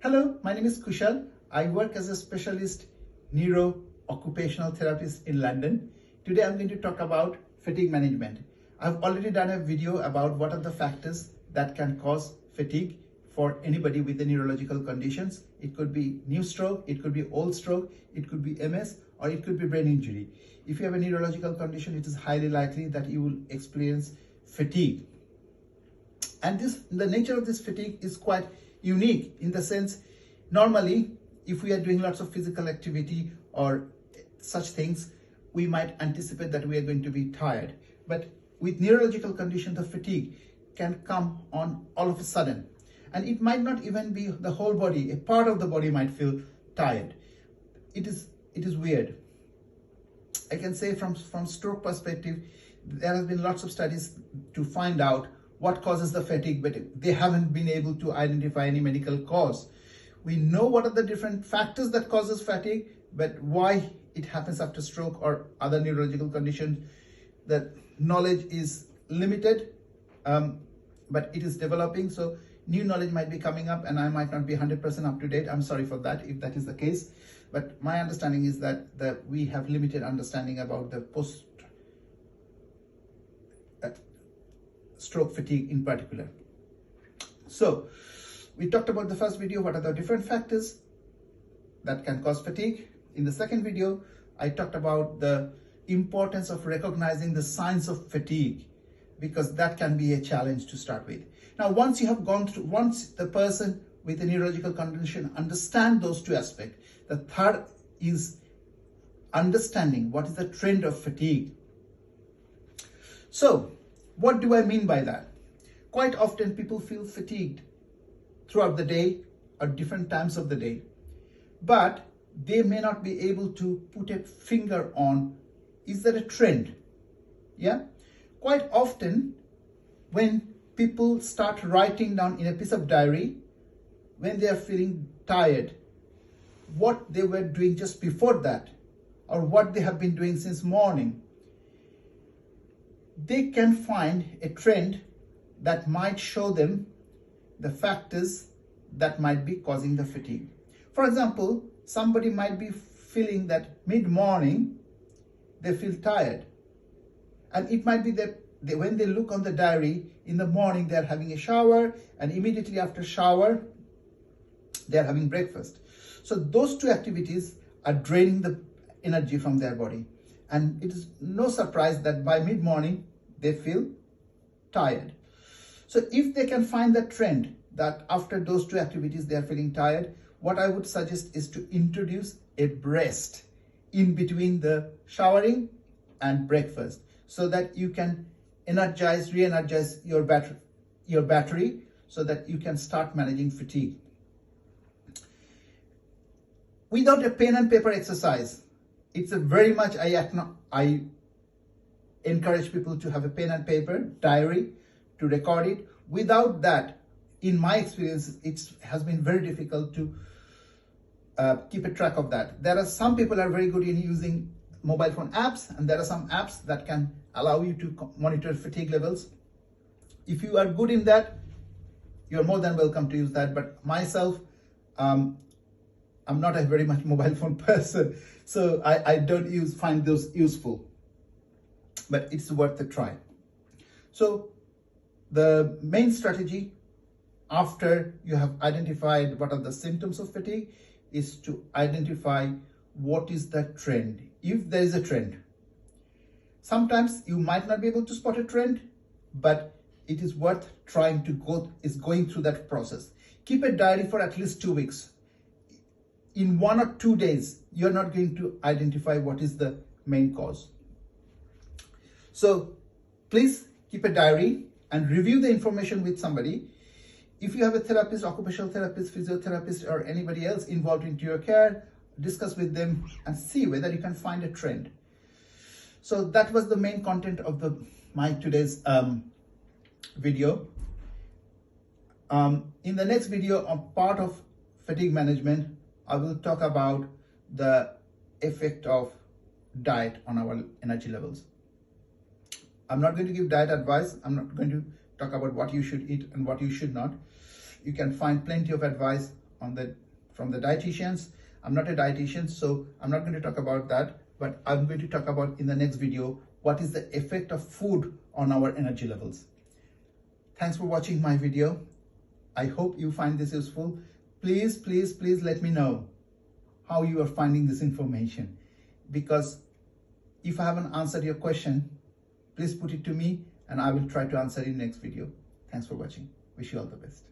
Hello, my name is Kushal. I work as a specialist neuro-occupational therapist in London. Today I'm going to talk about fatigue management. I've already done a video about what are the factors that can cause fatigue for anybody with the neurological conditions. It could be new stroke, it could be old stroke, it could be MS, or it could be brain injury. If you have a neurological condition, it is highly likely that you will experience fatigue. And the nature of this fatigue is quite unique in the sense, normally, if we are doing lots of physical activity or such things, we might anticipate that we are going to be tired. But with neurological condition, the fatigue can come on all of a sudden. And it might not even be the whole body, a part of the body might feel tired. It is weird. I can say from stroke perspective, there has been lots of studies to find out what causes the fatigue, but they haven't been able to identify any medical cause. We know what are the different factors that causes fatigue, but why it happens after stroke or other neurological conditions, the knowledge is limited, but it is developing. So new knowledge might be coming up and I might not be 100% up to date. I'm sorry for that if that is the case. But my understanding is that we have limited understanding about the stroke fatigue in particular. So we talked about the first video, what are the different factors that can cause fatigue. In the second video, I talked about the importance of recognizing the signs of fatigue, because that can be a challenge to start with. Now, once the person with a neurological condition understand those two aspects, the third is understanding what is the trend of fatigue. So what do I mean by that? Quite often people feel fatigued throughout the day or different times of the day, but they may not be able to put a finger on, is there a trend? Yeah. Quite often when people start writing down in a piece of diary when they are feeling tired, what they were doing just before that, or what they have been doing since morning, they can find a trend that might show them the factors that might be causing the fatigue. For example, somebody might be feeling that mid-morning they feel tired, and it might be that when they look on the diary in the morning, they're having a shower, and immediately after shower they're having breakfast. So those two activities are draining the energy from their body, and it is no surprise that by mid-morning they feel tired. So if they can find that trend that after those two activities they are feeling tired, what I would suggest is to introduce a rest in between the showering and breakfast, so that you can re-energize your battery so that you can start managing fatigue. Without a pen and paper exercise, it's a very much, I encourage people to have a pen and paper diary to record it. Without that, in my experience, it has been very difficult to keep a track of that. There are some people are very good in using mobile phone apps, and there are some apps that can allow you to monitor fatigue levels. If you are good in that, you're more than welcome to use that. But myself, I'm not a very much mobile phone person, so I don't find those useful, but it's worth a try. So the main strategy after you have identified what are the symptoms of fatigue is to identify what is the trend, if there is a trend. Sometimes you might not be able to spot a trend, but it is worth trying to going through that process. Keep a diary for at least 2 weeks. In 1 or 2 days, you're not going to identify what is the main cause. So please keep a diary and review the information with somebody. If you have a therapist, occupational therapist, physiotherapist, or anybody else involved into your care, discuss with them and see whether you can find a trend. So that was the main content of my today's video. In the next video, on part of fatigue management, I will talk about the effect of diet on our energy levels. I'm not going to give diet advice. I'm not going to talk about what you should eat and what you should not. You can find plenty of advice from the dietitians. I'm not a dietitian, so I'm not going to talk about that, but I'm going to talk about in the next video what is the effect of food on our energy levels. Thanks for watching my video. I hope you find this useful. Please let me know how you are finding this information, because if I haven't answered your question, please put it to me and I will try to answer in next video. Thanks for watching. Wish you all the best.